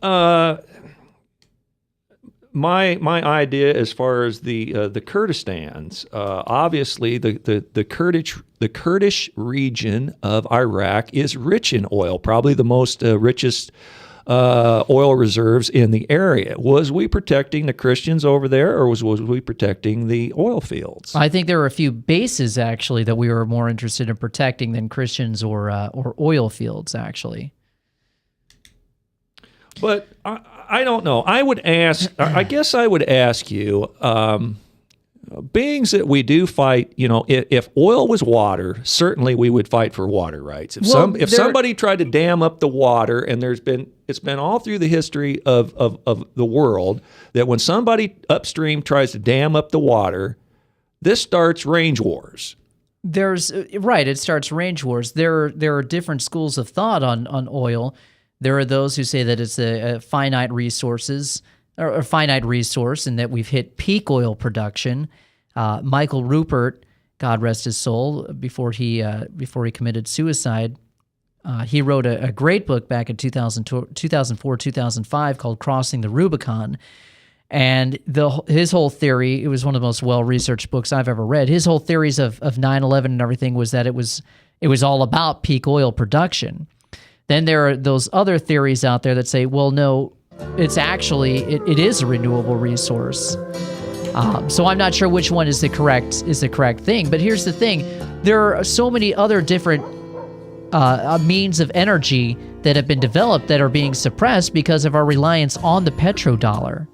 my idea as far as the Kurdistans, obviously the Kurdish region of Iraq is rich in oil, probably the most richest oil reserves in the area. Was we protecting the Christians over there, or was we protecting the oil fields? I think there were a few bases, actually, that we were more interested in protecting than Christians or oil fields, actually. But I don't know. I guess I would ask you, beings that we do fight, if oil was water, certainly we would fight for water rights. If somebody tried to dam up the water, and it's been all through the history of the world that when somebody upstream tries to dam up the water, this starts range wars. It starts range wars. There are different schools of thought on oil. There are those who say that it's a finite resource, and that we've hit peak oil production. Michael Rupert, God rest his soul, before he committed suicide, he wrote a great book back in 2004, 2005 called Crossing the Rubicon. And his whole theory, it was one of the most well-researched books I've ever read. His whole theories of 9/11 and everything was that it was all about peak oil production. Then there are those other theories out there that say, well, no, it's actually, it is a renewable resource. So I'm not sure which one is the correct thing. But here's the thing. There are so many other different means of energy that have been developed that are being suppressed because of our reliance on the petrodollar.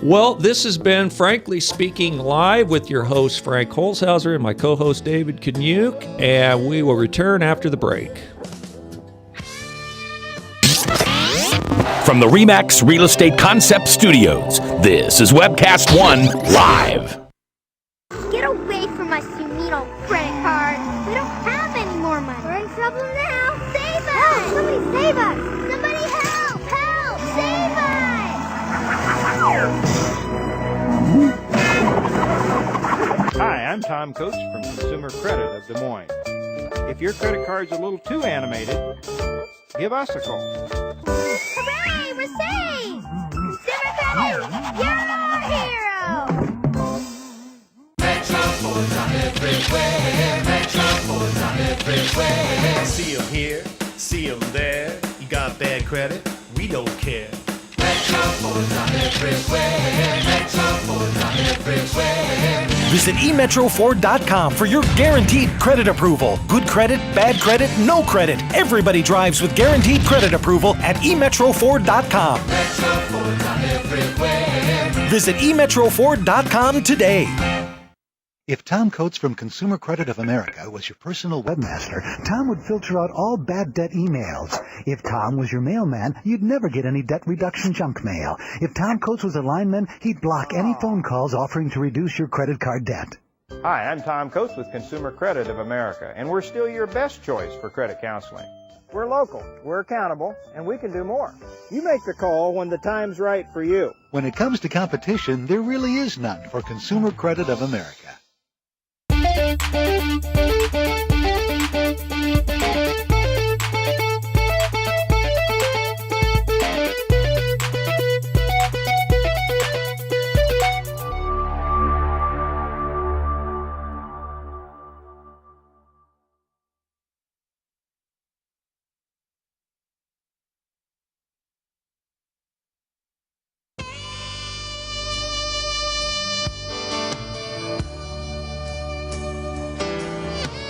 Well, this has been Frankly Speaking Live with your host, Frank Holzhauser, and my co-host, David Kaniuk, and we will return after the break. From the RE/MAX Real Estate Concept Studios, this is Webcast One Live. Get away from us, you mean old credit card. We don't have any more money. We're in trouble now. Save us! Help! Somebody save us! Somebody help! Help! Save us! Hi, I'm Tom Coates from Consumer Credit of Des Moines. If your credit card's a little too animated, give us a call. Hooray! We're saved! Consumer Credit, you're our hero! Metro Ford's on everywhere. Metro Ford's on everywhere. See 'em here, see 'em there. You got bad credit? We don't care. Metro Ford's on everywhere. Metro Ford's on everywhere. Visit emetroford.com for your guaranteed credit approval. Good credit, bad credit, no credit. Everybody drives with guaranteed credit approval at emetroford.com. Metro Ford's on everywhere. Visit emetroford.com today. If Tom Coates from Consumer Credit of America was your personal webmaster, Tom would filter out all bad debt emails. If Tom was your mailman, you'd never get any debt reduction junk mail. If Tom Coates was a lineman, he'd block any phone calls offering to reduce your credit card debt. Hi, I'm Tom Coates with Consumer Credit of America, and we're still your best choice for credit counseling. We're local, we're accountable, and we can do more. You make the call when the time's right for you. When it comes to competition, there really is none for Consumer Credit of America.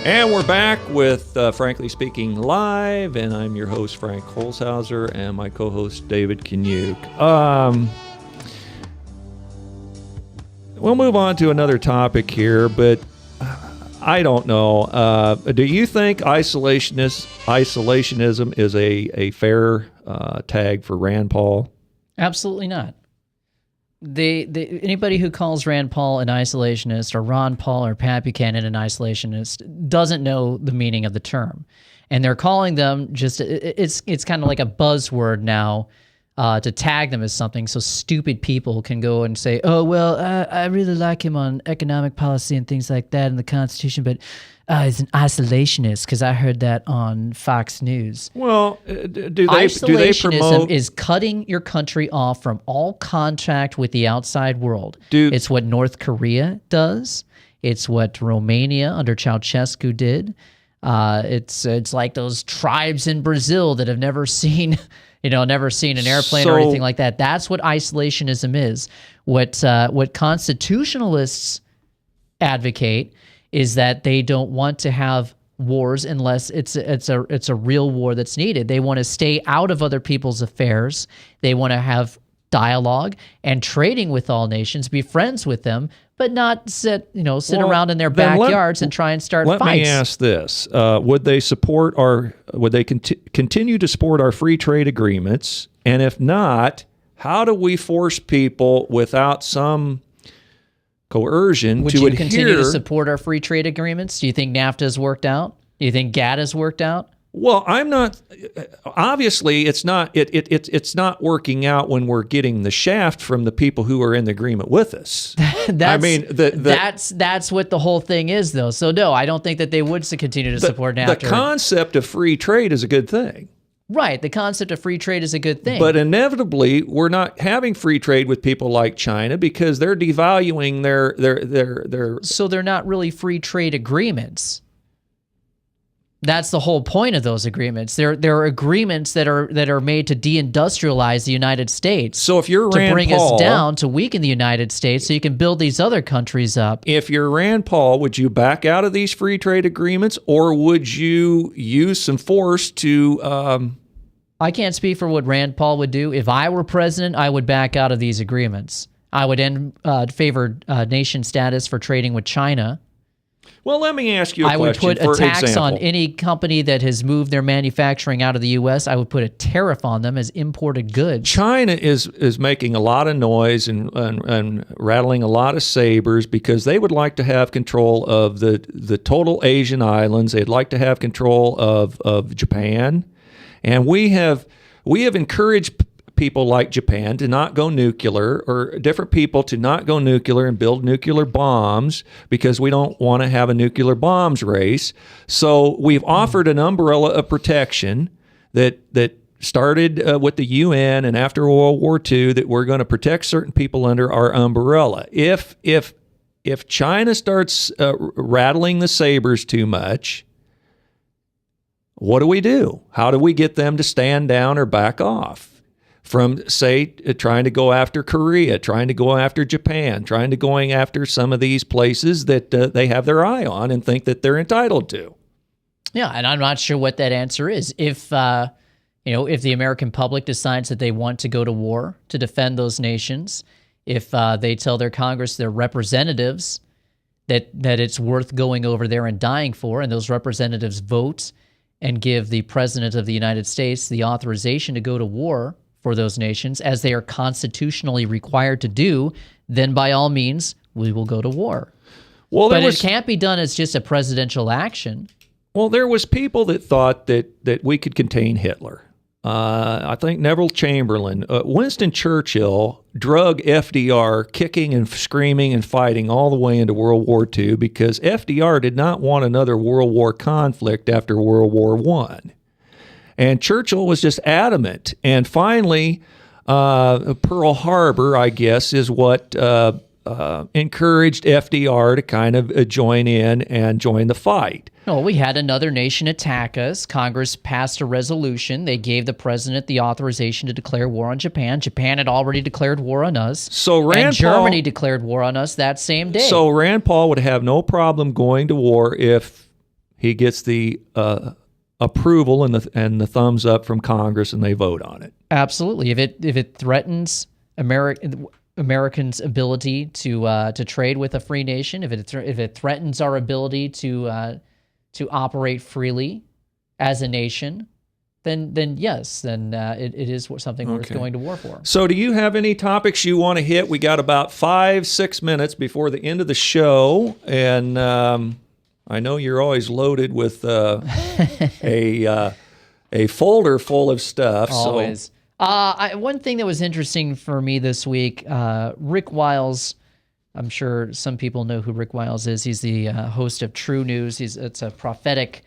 And we're back with Frankly Speaking Live, and I'm your host, Frank Holzhauser, and my co-host, David Kanyuk. We'll move on to another topic here, but I don't know. Do you think isolationism is a fair tag for Rand Paul? Absolutely not. Anybody who calls Rand Paul an isolationist, or Ron Paul or Pat Buchanan an isolationist, doesn't know the meaning of the term, and they're calling them it's kind of like a buzzword now to tag them as something, so stupid people can go and say, "Oh well, I really like him on economic policy and things like that in the Constitution, but he's an isolationist because I heard that on Fox News." Well, do they promote? Is cutting your country off from all contact with the outside world. It's what North Korea does. It's what Romania under Ceausescu did. It's like those tribes in Brazil that have never seen an airplane or anything like that. That's what isolationism is. What constitutionalists advocate is that they don't want to have wars unless it's a real war that's needed. They want to stay out of other people's affairs. They want to have dialogue and trading with all nations, be friends with them, but not sit around in their backyards and try and start fights. Let me ask this: would they continue to support our free trade agreements? And if not, how do we force people without some coercion Would to you adhere? Continue to support our free trade agreements? Do you think NAFTA has worked out? Do you think GATT has worked out? Well, I'm not. Obviously, it's not. It's not working out when we're getting the shaft from the people who are in the agreement with us. That's what the whole thing is, though. So no, I don't think that they would continue to support NAFTA. The concept of free trade is a good thing. Right, the concept of free trade is a good thing. But inevitably, we're not having free trade with people like China because they're devaluing their. So they're not really free trade agreements. That's the whole point of those agreements. There are agreements that are made to deindustrialize the United States. So if you're Rand to bring Paul, us down, to weaken the United States, so you can build these other countries up. If you're Rand Paul, would you back out of these free trade agreements, or would you use some force to? I can't speak for what Rand Paul would do. If I were president, I would back out of these agreements. I would favor nation status for trading with China. Well, let me ask you a question. I would put a tax example. on any company that has moved their manufacturing out of the U.S. I would put a tariff on them as imported goods. China is making a lot of noise and rattling a lot of sabers because they would like to have control of the total Asian islands. They'd like to have control of Japan. And we have encouraged people like Japan to not go nuclear, or different people to not go nuclear and build nuclear bombs because we don't want to have a nuclear bombs race. So we've offered an umbrella of protection that started with the UN and after World War II, that we're going to protect certain people under our umbrella. If China starts rattling the sabers too much, what do? How do we get them to stand down or back off from, say, trying to go after Korea, trying to go after Japan, trying to going after some of these places that they have their eye on and think that they're entitled to? Yeah, and I'm not sure what that answer is. If the American public decides that they want to go to war to defend those nations, if they tell their Congress, their representatives, that it's worth going over there and dying for, and those representatives vote and give the President of the United States the authorization to go to war for those nations, as they are constitutionally required to do, then by all means, we will go to war. Well, it can't be done as just a presidential action. Well, there was people that thought that we could contain Hitler. I think Neville Chamberlain, Winston Churchill drug FDR kicking and screaming and fighting all the way into World War II because FDR did not want another World War conflict after World War I. And Churchill was just adamant. And finally, Pearl Harbor, I guess, is what encouraged FDR to kind of join in and join the fight. No, we had another nation attack us. Congress passed a resolution. They gave the president the authorization to declare war on Japan. Japan had already declared war on us. And Germany declared war on us that same day. So Rand Paul would have no problem going to war if he gets the approval and the thumbs up from Congress, and they vote on it. Absolutely. If it threatens Americans' ability to trade with a free nation, if it threatens our ability to operate freely as a nation, then yes, it is something worth going to war for. So do you have any topics you want to hit? We got about 5-6 minutes before the end of the show, and I know you're always loaded with a folder full of stuff. Always. One thing that was interesting for me this week, Rick Wiles, I'm sure some people know who Rick Wiles is. He's the host of True News. It's a prophetic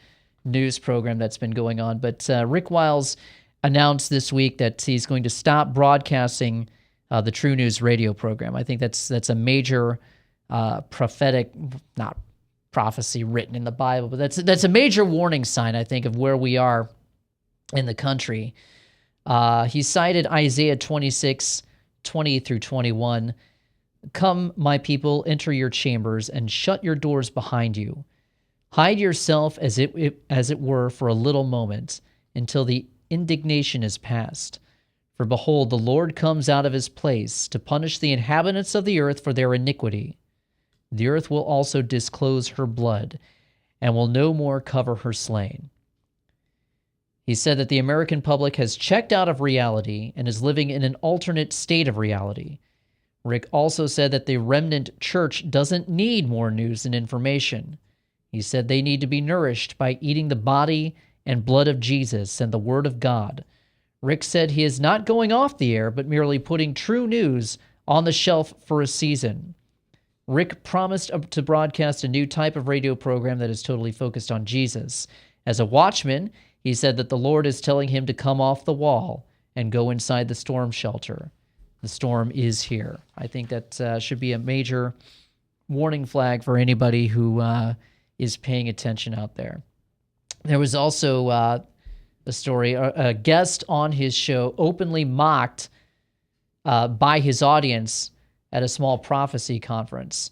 news program that's been going on. But Rick Wiles announced this week that he's going to stop broadcasting the True News radio program. I think that's a major prophetic, not prophecy written in the Bible, but that's a major warning sign, I think, of where we are in the country. He cited Isaiah 26:20-21. Come, my people, enter your chambers and shut your doors behind you. Hide yourself as it were for a little moment until the indignation is past. For behold, the Lord comes out of his place to punish the inhabitants of the earth for their iniquity. The earth will also disclose her blood and will no more cover her slain. He said that the American public has checked out of reality and is living in an alternate state of reality. Rick also said that the remnant church doesn't need more news and information. He said they need to be nourished by eating the body and blood of Jesus and the Word of God. Rick said he is not going off the air, but merely putting True News on the shelf for a season. Rick promised to broadcast a new type of radio program that is totally focused on Jesus. As a watchman, he said that the Lord is telling him to come off the wall and go inside the storm shelter. The storm is here. I think that should be a major warning flag for anybody who is paying attention out there. There was also a story, a guest on his show openly mocked by his audience at a small prophecy conference.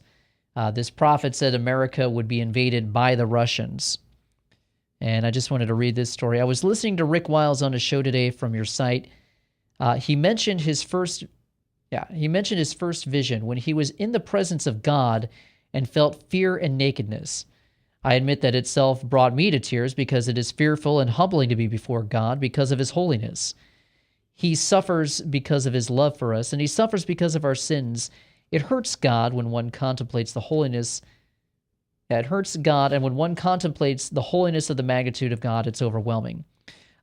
This prophet said America would be invaded by the Russians. And I just wanted to read this story. I was listening to Rick Wiles on a show today from your site. He mentioned his first vision when he was in the presence of God and felt fear and nakedness. I admit that itself brought me to tears because it is fearful and humbling to be before God because of his holiness. He suffers because of his love for us, and he suffers because of our sins. It hurts God when one contemplates the holiness. It hurts God, and when one contemplates the holiness of the magnitude of God, it's overwhelming.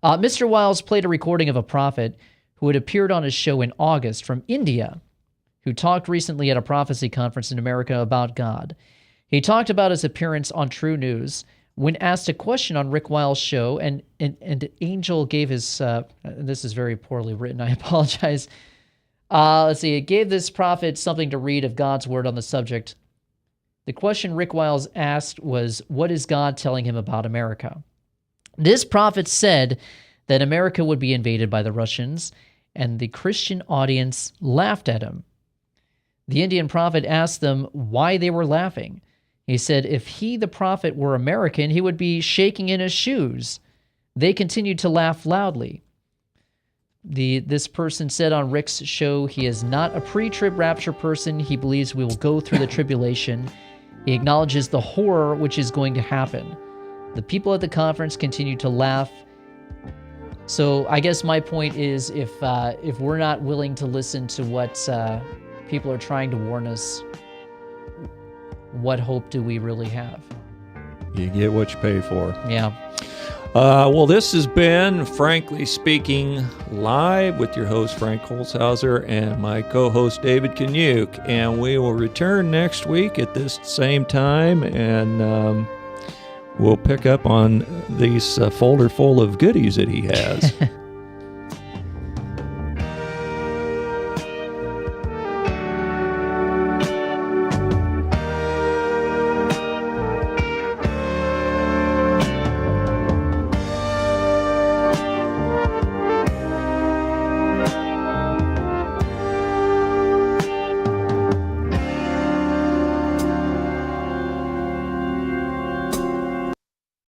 Mr. Wiles played a recording of a prophet who had appeared on his show in August from India, who talked recently at a prophecy conference in America about God. He talked about his appearance on True News. When asked a question on Rick Wiles' show, and Angel gave his, this is very poorly written, I apologize. Let's see, it gave this prophet something to read of God's word on the subject. The question Rick Wiles asked was, what is God telling him about America? This prophet said that America would be invaded by the Russians, and the Christian audience laughed at him. The Indian prophet asked them why they were laughing. He said if he, the prophet, were American, he would be shaking in his shoes. They continued to laugh loudly. This person said on Rick's show he is not a pre-trib rapture person. He believes we will go through the tribulation. He acknowledges the horror which is going to happen. The people at the conference continued to laugh. So I guess my point is if we're not willing to listen to what people are trying to warn us, what hope do we really have? You get what you pay for. Yeah. Well, this has been Frankly Speaking Live with your host, Frank Holzhauser, and my co-host, David Kaniuk. And we will return next week at this same time, and we'll pick up on these folder full of goodies that he has.